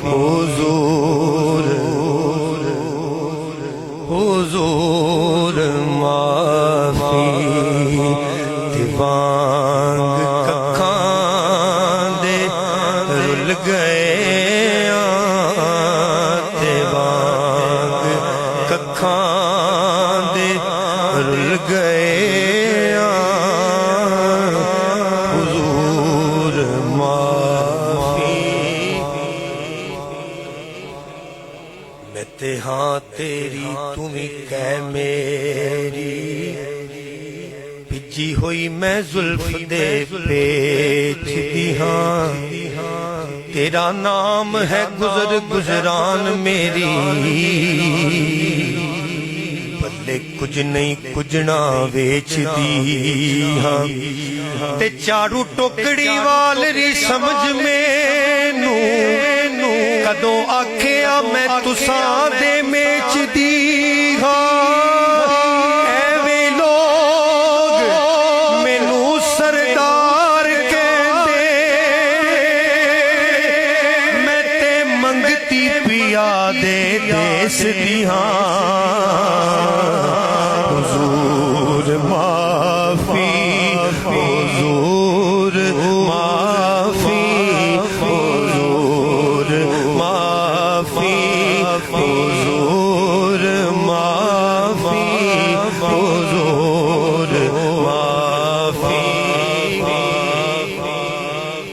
حضور حضور معافی دیوانگ ککھاں دے رل گئے دیوانگ ککھاں دے رل گئے حضور معافی میں تے ہاں تیری تمہیں کہہ میری بھجی ہوئی میں زلف دے پیچ دی ہاں تیرا نام ہے گزر گزران میری بلے کچھ نہیں کچھنا ویچ دی ہاں تے چارو ٹوکڑی والری سمجھ میں نو کدوں آکھیا میں تساں دے میچ دی ہاں ایویں لوگ مینوں سردار کہندے میں تے منگتی پیا دے دیس دی ہاں